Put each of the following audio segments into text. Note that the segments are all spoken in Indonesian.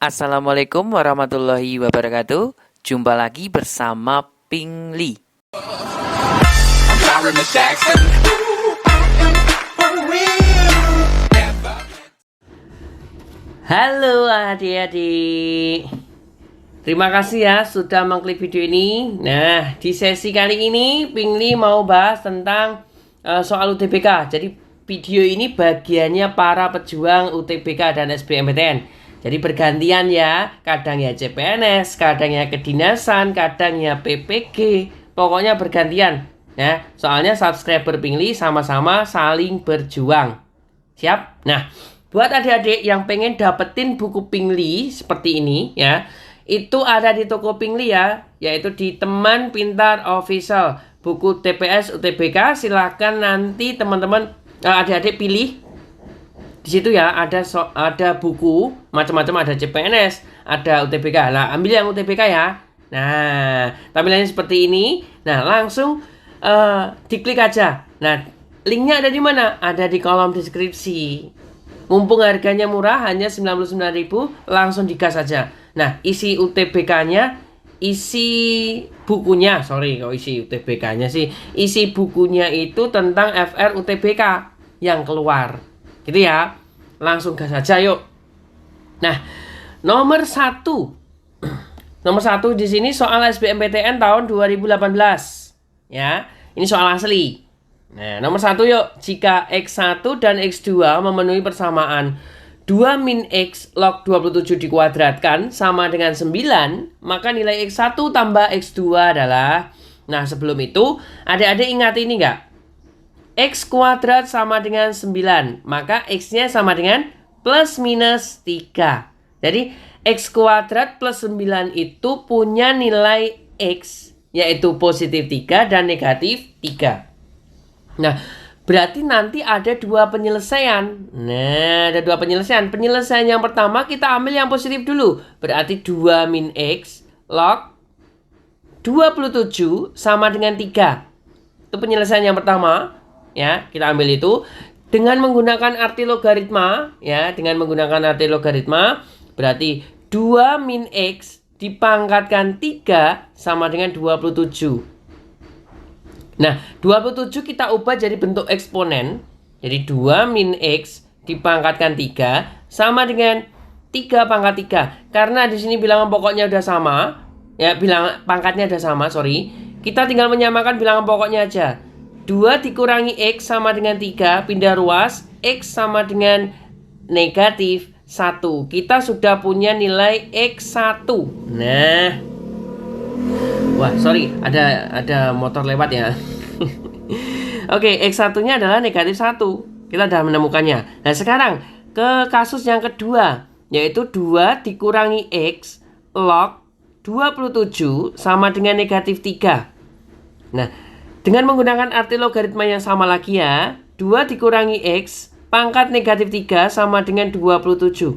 Assalamualaikum warahmatullahi wabarakatuh. Jumpa lagi bersama Pingli. Halo adik-adik. Terima kasih ya sudah mengklik video ini. Nah, di sesi kali ini Pingli mau bahas tentang soal UTBK. Jadi video ini bagiannya para pejuang UTBK dan SBMPTN. Jadi bergantian ya, kadang ya CPNS, kadang ya kedinasan, kadang ya PPG, pokoknya bergantian. Nah, soalnya subscriber Pingli sama-sama saling berjuang. Siap? Nah, buat adik-adik yang pengen dapetin buku Pingli seperti ini ya, itu ada di toko Pingli ya, yaitu di Teman Pintar Official. Buku TPS UTBK silahkan nanti teman-teman adik-adik pilih. Di situ ya ada buku macam-macam, ada CPNS, ada UTBK. Lah, ambil yang UTBK ya. Nah, tampilannya seperti ini. Nah, langsung diklik aja. Nah, linknya ada di mana? Ada di kolom deskripsi. Mumpung harganya murah, hanya 99.000, langsung digas aja. Nah, isi UTBK-nya, isi bukunya, isi UTBK-nya sih. Isi bukunya itu tentang FR UTBK yang keluar. Gitu ya. Langsung gas aja yuk. Nah, nomor satu di sini soal SBMPTN tahun 2018. Ya, ini soal asli. Nah, nomor 1 yuk. Jika X1 dan X2 memenuhi persamaan 2 min X log 27 dikuadratkan sama dengan 9, maka nilai X1 tambah X2 adalah... Nah, sebelum itu, adik-adik ingat ini enggak? X kuadrat sama dengan 9, maka X-nya sama dengan plus minus 3. Jadi X kuadrat plus 9 itu punya nilai X, yaitu positif 3 dan negatif 3. Nah, berarti nanti ada dua penyelesaian. Nah, ada dua penyelesaian. Penyelesaian yang pertama kita ambil yang positif dulu. Berarti 2 min X log 27 sama dengan 3. Itu penyelesaian yang pertama. Ya, kita ambil itu dengan menggunakan arti logaritma ya, berarti 2 min X dipangkatkan 3 sama dengan 27. Nah, 27 kita ubah jadi bentuk eksponen. Jadi 2 min X dipangkatkan 3 sama dengan 3 pangkat 3. Karena di sini bilangan pokoknya udah sama, ya, bilangan pangkatnya udah sama, kita tinggal menyamakan bilangan pokoknya aja. 2 dikurangi X sama dengan 3, pindah ruas, X sama dengan negatif 1. Kita sudah punya nilai X1. Nah, wah, ada motor lewat ya. Oke, X1-nya adalah negatif 1. Kita sudah menemukannya. Nah, sekarang ke kasus yang kedua, yaitu 2 dikurangi X log 27 sama dengan negatif 3. Nah, dengan menggunakan arti logaritma yang sama lagi ya, 2 dikurangi X pangkat negatif 3 sama dengan 27.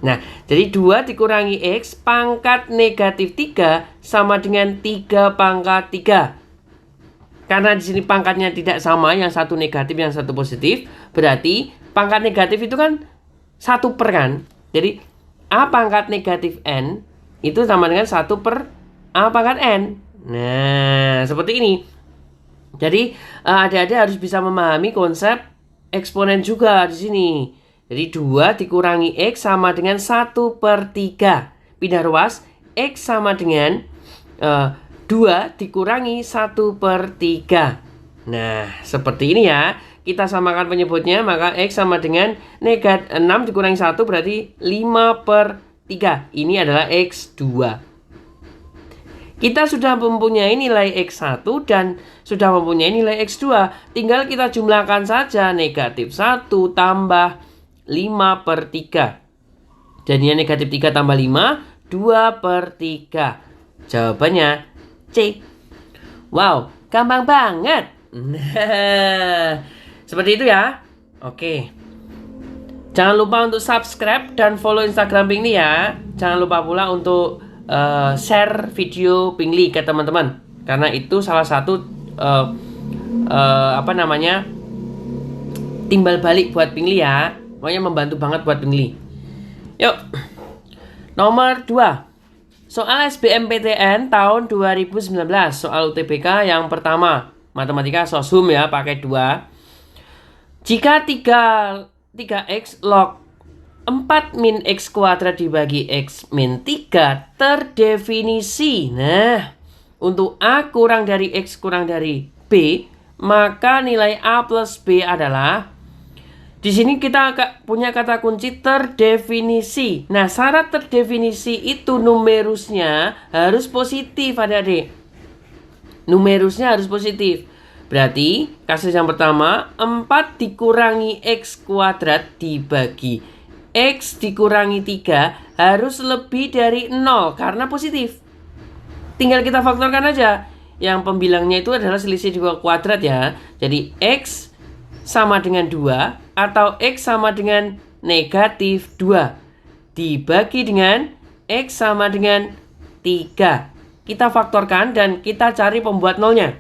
Nah, jadi 2 dikurangi X pangkat negatif 3 sama dengan 3 pangkat 3. Karena di sini pangkatnya tidak sama, yang satu negatif, yang satu positif, berarti pangkat negatif itu kan 1 per kan. Jadi A pangkat negatif N itu sama dengan 1 per A pangkat N. Nah, seperti ini. Jadi adik-adik harus bisa memahami konsep eksponen juga di sini. Jadi 2 dikurangi X sama dengan 1 per 3. Pindah ruas, X sama dengan 2 dikurangi 1 per 3. Nah, seperti ini ya. Kita samakan penyebutnya, maka X sama dengan negatif 6 dikurangi 1 berarti 5 per 3. Ini adalah X2. Kita sudah mempunyai nilai X1 dan sudah mempunyai nilai X2. Tinggal kita jumlahkan saja negatif 1 tambah 5 per 3. Jadinya negatif 3 tambah 5, 2 per 3. Jawabannya C. Wow, gampang banget. Nah, seperti itu ya. Oke. Jangan lupa untuk subscribe dan follow Instagram Pingli ya. Jangan lupa pula untuk share video Pingli ke teman-teman, karena itu salah satu timbal balik buat Pingli ya. Pokoknya membantu banget buat Pingli. Yuk, Nomor 2. Soal SBMPTN tahun 2019. Soal UTBK yang pertama. Matematika Soshum ya, pakai 2. Jika 3x log 4 min x kuadrat dibagi x min 3 terdefinisi. Nah, untuk A kurang dari x kurang dari B, maka nilai A plus B adalah, di sini kita punya kata kunci terdefinisi. Nah, syarat terdefinisi itu numerusnya harus positif, adik-adik. Numerusnya harus positif. Berarti kasus yang pertama, 4 dikurangi x kuadrat dibagi x dikurangi 3 harus lebih dari 0 karena positif. Tinggal kita faktorkan aja. Yang pembilangnya itu adalah selisih 2 kuadrat ya. Jadi x sama dengan 2 atau x sama dengan negatif 2 dibagi dengan x sama dengan 3. Kita faktorkan dan kita cari pembuat nolnya.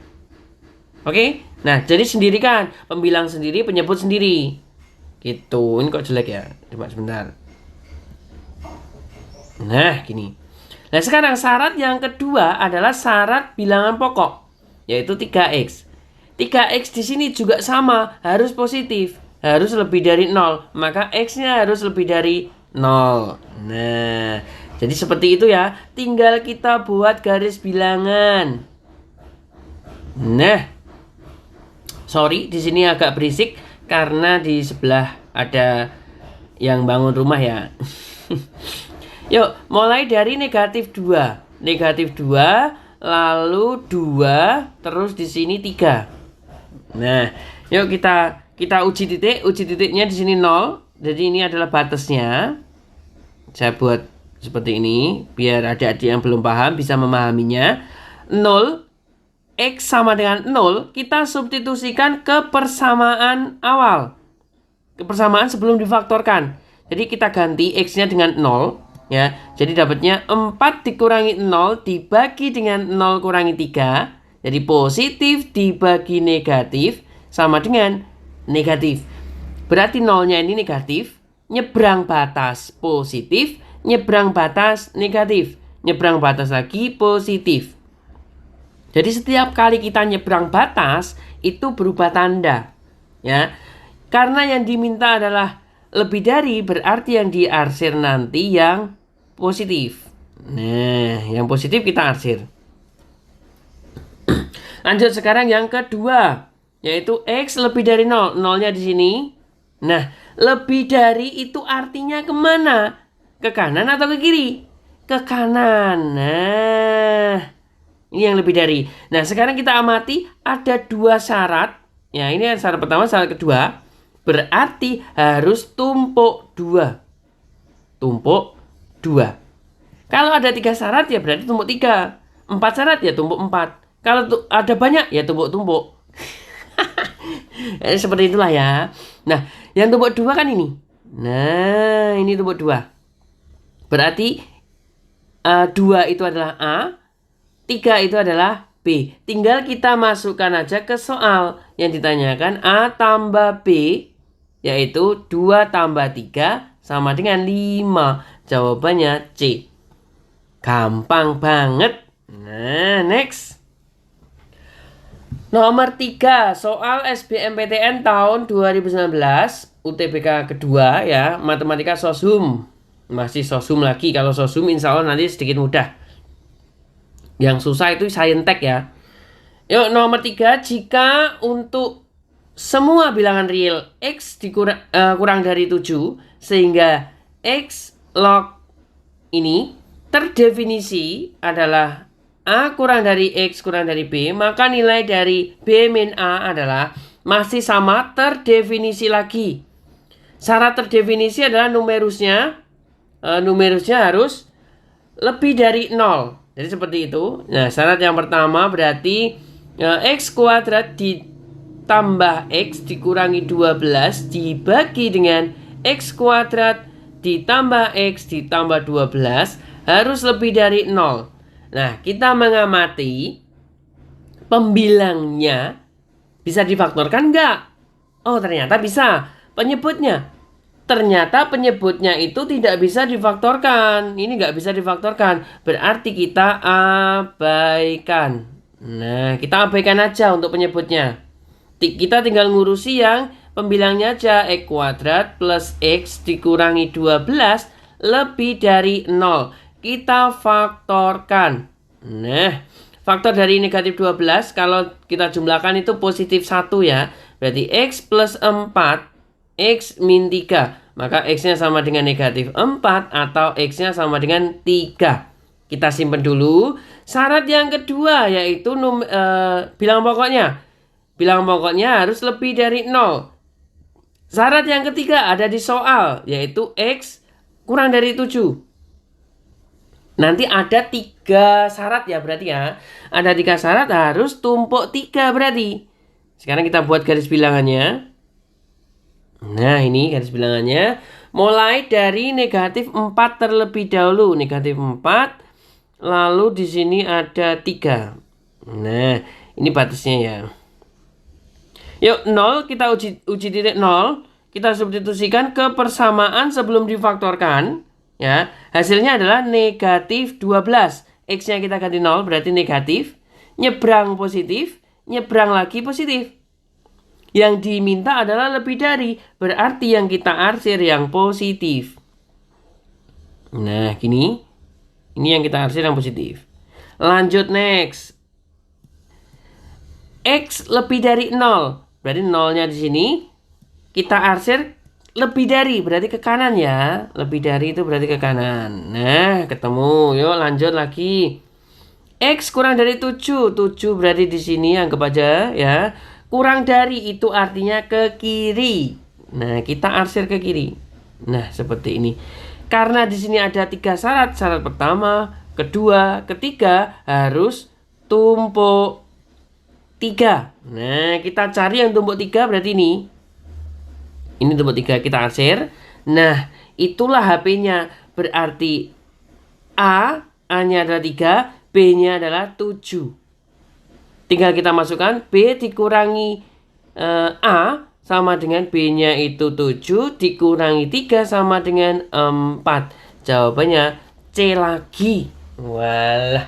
Oke? Nah, jadi sendirikan. Pembilang sendiri, penyebut sendiri. Gitu. Ini kok jelek ya? Coba sebentar. Nah, gini. Nah, sekarang syarat yang kedua adalah syarat bilangan pokok, yaitu 3x. 3x di sini juga sama, harus positif, harus lebih dari 0, maka x-nya harus lebih dari 0. Nah, jadi seperti itu ya. Tinggal kita buat garis bilangan. Nah, sorry, di sini agak berisik karena di sebelah ada yang bangun rumah ya. Yuk, mulai dari negatif 2. Negatif 2, lalu 2, terus di sini 3. Nah, yuk kita uji titik. Uji titiknya di sini 0. Jadi ini adalah batasnya. Saya buat seperti ini biar adik-adik yang belum paham bisa memahaminya. 0, x sama dengan 0, kita substitusikan ke persamaan awal. Ke persamaan sebelum difaktorkan. Jadi kita ganti x-nya dengan 0. Ya, jadi dapatnya 4 dikurangi 0 dibagi dengan 0 kurangi 3. Jadi positif dibagi negatif sama dengan negatif. Berarti nolnya ini negatif. Nyebrang batas positif, nyebrang batas negatif. Nyebrang batas lagi positif. Jadi setiap kali kita nyebrang batas itu berubah tanda. Ya, karena yang diminta adalah lebih dari, berarti yang diarsir nanti yang positif. Nah, yang positif kita arsir. Lanjut sekarang yang kedua, yaitu x lebih dari 0. Nolnya di sini. Nah, lebih dari itu artinya kemana? Ke kanan atau ke kiri? Ke kanan. Nah, ini yang lebih dari. Nah, sekarang kita amati ada 2 syarat. Ya, ini syarat pertama, syarat kedua. Berarti harus tumpuk 2. Tumpuk 2. Kalau ada 3 syarat ya berarti tumpuk 3. 4 syarat ya tumpuk 4. Kalau ada banyak ya tumpuk-tumpuk. Seperti itulah ya. Nah, yang tumpuk 2 kan ini. Nah, ini tumpuk 2. Berarti 2 itu adalah A, 3 itu adalah B. Tinggal kita masukkan aja ke soal yang ditanyakan A tambah B, yaitu 2 tambah 3 sama dengan 5. Jawabannya C. Gampang banget. Nah, next. Nomor 3, soal SBMPTN tahun 2019, UTBK kedua ya, matematika Soshum. Masih Soshum lagi. Kalau Soshum insya Allah nanti sedikit mudah. Yang susah itu Saintek ya. Yuk, nomor 3, jika untuk semua bilangan real x kurang dari 7, sehingga x log ini terdefinisi adalah A kurang dari X kurang dari B, maka nilai dari B min A adalah masih sama terdefinisi lagi. Syarat terdefinisi adalah numerusnya harus lebih dari 0. Jadi seperti itu. Nah, syarat yang pertama berarti X kuadrat ditambah X dikurangi 12 dibagi dengan X kuadrat ditambah X ditambah 12 harus lebih dari 0. Nah, kita mengamati pembilangnya bisa difaktorkan enggak? Oh, ternyata bisa. Penyebutnya ternyata penyebutnya itu tidak bisa difaktorkan. Ini nggak bisa difaktorkan. Berarti kita abaikan. Nah, kita abaikan aja untuk penyebutnya. Kita tinggal ngurusi yang pembilangnya aja. X kuadrat plus X dikurangi 12 lebih dari 0. Kita faktorkan. Nah, faktor dari negatif 12 kalau kita jumlahkan itu positif 1 ya. Berarti X plus 4 X min 3. Maka X-nya sama dengan negatif 4 atau X-nya sama dengan 3. Kita simpan dulu. Syarat yang kedua yaitu bilangan pokoknya. Bilangan pokoknya harus lebih dari 0. Syarat yang ketiga ada di soal yaitu X kurang dari 7. Nanti ada 3 syarat ya berarti ya. Ada 3 syarat harus tumpuk 3 berarti. Sekarang kita buat garis bilangannya. Nah, ini garis bilangannya. Mulai dari negatif 4 terlebih dahulu. Negatif 4. Lalu di sini ada 3. Nah, ini batasnya ya. Yuk, 0. Kita uji titik 0. Kita substitusikan ke persamaan sebelum difaktorkan. Ya, hasilnya adalah negatif 12. X-nya kita ganti 0 berarti negatif. Nyebrang positif. Nyebrang lagi positif. Yang diminta adalah lebih dari. Berarti yang kita arsir yang positif. Nah, gini. Ini yang kita arsir yang positif. Lanjut next. X lebih dari 0. Berarti 0-nya di sini. Kita arsir lebih dari. Berarti ke kanan ya. Lebih dari itu berarti ke kanan. Nah, ketemu. Yuk lanjut lagi. X kurang dari 7. 7 berarti di sini anggap aja ya. Kurang dari itu artinya ke kiri. Nah, kita arsir ke kiri. Nah, seperti ini. Karena di sini ada 3 syarat. Syarat pertama, kedua, ketiga harus tumpuk 3. Nah, kita cari yang tumpuk 3 berarti ini. Ini tumpuk 3 kita arsir. Nah, itulah HP-nya. Berarti A-nya adalah 3, B-nya adalah 7. Tinggal kita masukkan B dikurangi A sama dengan B-nya itu 7 dikurangi 3 sama dengan 4. Jawabannya C lagi. Walah.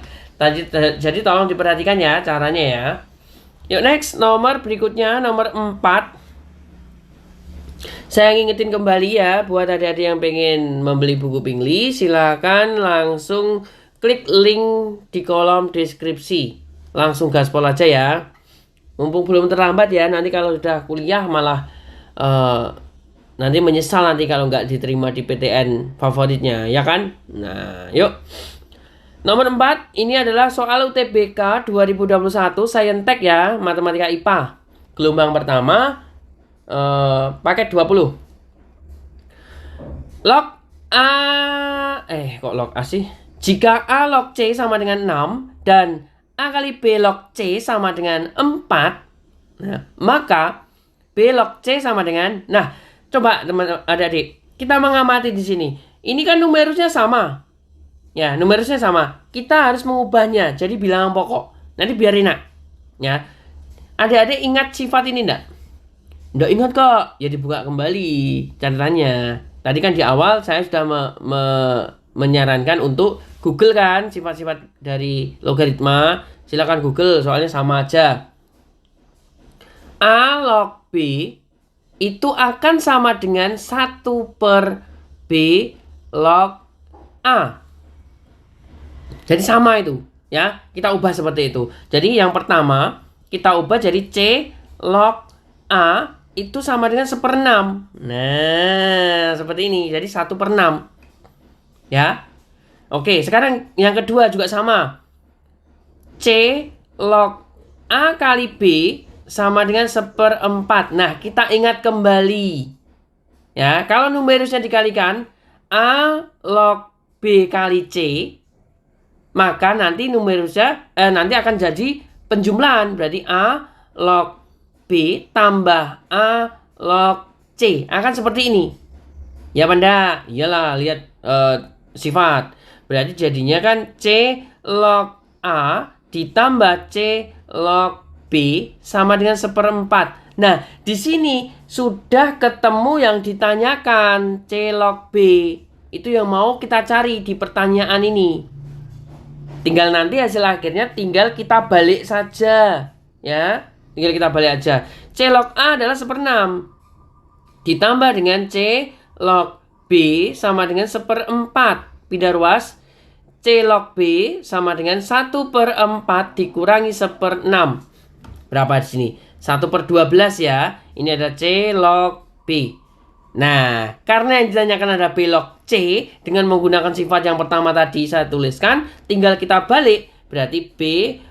Jadi tolong diperhatikan ya caranya ya. Yuk next, nomor berikutnya nomor 4. Saya ngingetin kembali ya buat adik-adik yang pengen membeli buku Pingli, silakan langsung klik link di kolom deskripsi. Langsung gaspol aja ya. Mumpung belum terlambat ya. Nanti kalau sudah kuliah malah nanti menyesal nanti kalau nggak diterima di PTN favoritnya, ya kan? Nah, yuk. Nomor 4, ini adalah soal UTBK 2021 Saintek ya, Matematika IPA. Gelombang pertama paket 20. Log A kok log A sih? Jika A log C sama dengan 6 dan A kali B log C sama dengan 4, nah, maka B log C sama dengan, nah, coba teman adik-adik, kita mengamati di sini. Ini kan numerusnya sama. Ya, numerusnya sama. Kita harus mengubahnya jadi bilangan pokok. Nanti biar enak. Ya. Adik-adik ingat sifat ini enggak? Enggak ingat kok. Ya dibuka kembali catatannya. Tadi kan di awal saya sudah menyarankan untuk Google kan sifat-sifat dari logaritma. Silakan Google soalnya sama aja. A log B itu akan sama dengan 1 per B log A. Jadi sama itu ya. Kita ubah seperti itu. Jadi yang pertama kita ubah jadi C log A itu sama dengan 1/6. Nah seperti ini. Jadi 1/6 ya. Oke, sekarang yang kedua juga sama. C log A kali B sama dengan 1/4. Nah, kita ingat kembali. Ya, kalau numerusnya dikalikan A log B kali C, maka nanti numerusnya nanti akan jadi penjumlahan. Berarti A log B tambah A log C akan seperti ini. Ya, Banda? Iyalah, lihat sifat. Berarti jadinya kan C log A ditambah C log B sama dengan 1/4. Nah, di sini sudah ketemu yang ditanyakan, C log B. Itu yang mau kita cari di pertanyaan ini. Tinggal nanti hasil akhirnya tinggal kita balik saja. Ya, tinggal kita balik aja. C log A adalah 1/6. Ditambah dengan C log B sama dengan 1/4. Pindah ruas. C log B sama dengan 1/4 dikurangi 1/6. Berapa di sini? 1/12 ya. Ini ada C log B. Nah, karena yang ditanyakan ada B log C, dengan menggunakan sifat yang pertama tadi saya tuliskan, tinggal kita balik. Berarti B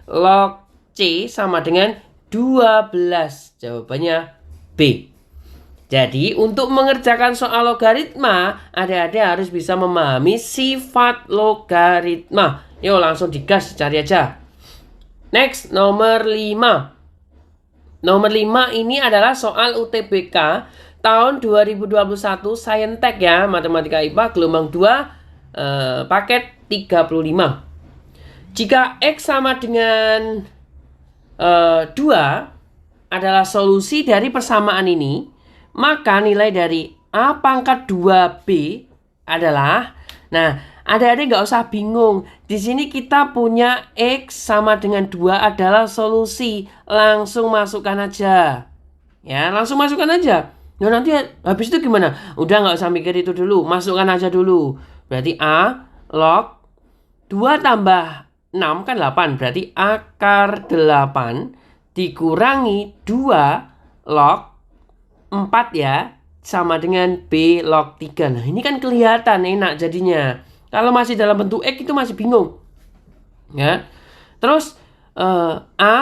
log C sama dengan 12. Jawabannya B. Jadi, untuk mengerjakan soal logaritma, adik-adik harus bisa memahami sifat logaritma. Yuk, langsung digas, cari aja. Next, nomor 5. Nomor 5 ini adalah soal UTBK tahun 2021 Saintek ya, Matematika IPA gelombang 2 paket 35. Jika X sama dengan 2 adalah solusi dari persamaan ini, maka nilai dari A pangkat 2B adalah, nah, adik-adik nggak usah bingung. Di sini kita punya X sama dengan 2 adalah solusi. Langsung masukkan aja. Ya, langsung masukkan aja. Nah, nanti habis itu gimana? Udah nggak usah mikir itu dulu. Masukkan aja dulu. Berarti A log 2 tambah 6 kan 8. Berarti akar 8 dikurangi 2 log 4 ya, sama dengan B log 3. Nah, ini kan kelihatan enak jadinya. Kalau masih dalam bentuk X itu masih bingung. Ya. Terus A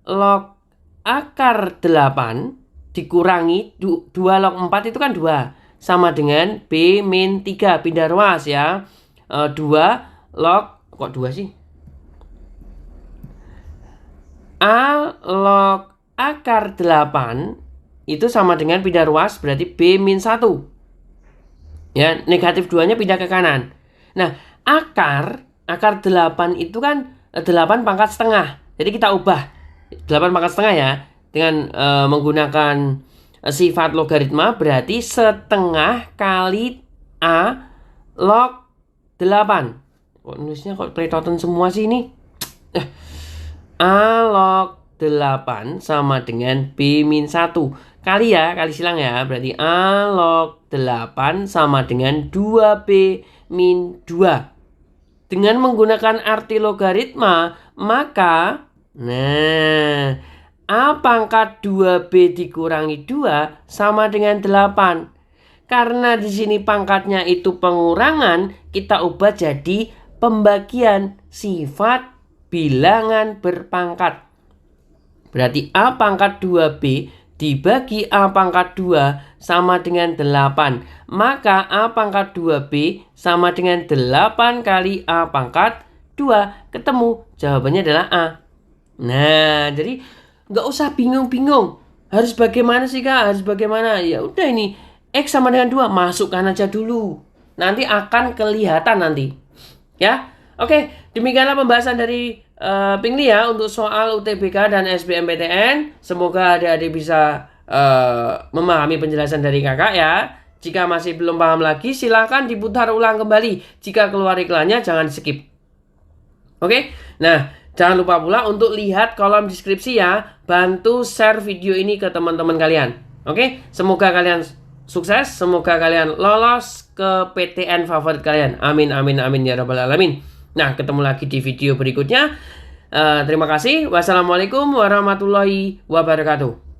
log akar 8 dikurangi 2 log 4 itu kan 2. Sama dengan B min 3. Pindah ruas ya. 2 log, kok 2 sih? A log akar 8 itu sama dengan pindah ruas, berarti B min 1. Ya, negatif 2-nya pindah ke kanan. Nah, akar 8 itu kan 8 pangkat setengah. Jadi kita ubah 8 pangkat setengah ya. Dengan menggunakan sifat logaritma, berarti setengah kali A log 8. Kok nulisnya kok peletotan semua sih ini? A log 8 sama dengan B min 1. Kali ya, kali silang ya. Berarti A log 8 sama dengan 2B min 2. Dengan menggunakan arti logaritma, maka nah, A pangkat 2B dikurangi 2 sama dengan 8. Karena di sini pangkatnya itu pengurangan, kita ubah jadi pembagian sifat bilangan berpangkat. Berarti A pangkat 2B dibagi A pangkat 2 sama dengan 8. Maka A pangkat 2B sama dengan 8 kali A pangkat 2. Ketemu, jawabannya adalah A. Nah, jadi nggak usah bingung-bingung. Harus bagaimana sih Kak? Harus bagaimana? Ya udah ini, X sama dengan 2, masukkan aja dulu. Nanti akan kelihatan nanti. Ya, oke, demikianlah pembahasan dari Pingli ya untuk soal UTBK dan SBMPTN. Semoga adik-adik bisa memahami penjelasan dari kakak ya. Jika masih belum paham lagi, silahkan diputar ulang kembali. Jika keluar iklannya, jangan skip. Oke, nah jangan lupa pula untuk lihat kolom deskripsi ya. Bantu share video ini ke teman-teman kalian. Oke, semoga kalian sukses. Semoga kalian lolos ke PTN favorit kalian. Amin, amin, amin ya rabbal alamin. Nah, ketemu lagi di video berikutnya. Terima kasih. Wassalamualaikum warahmatullahi wabarakatuh.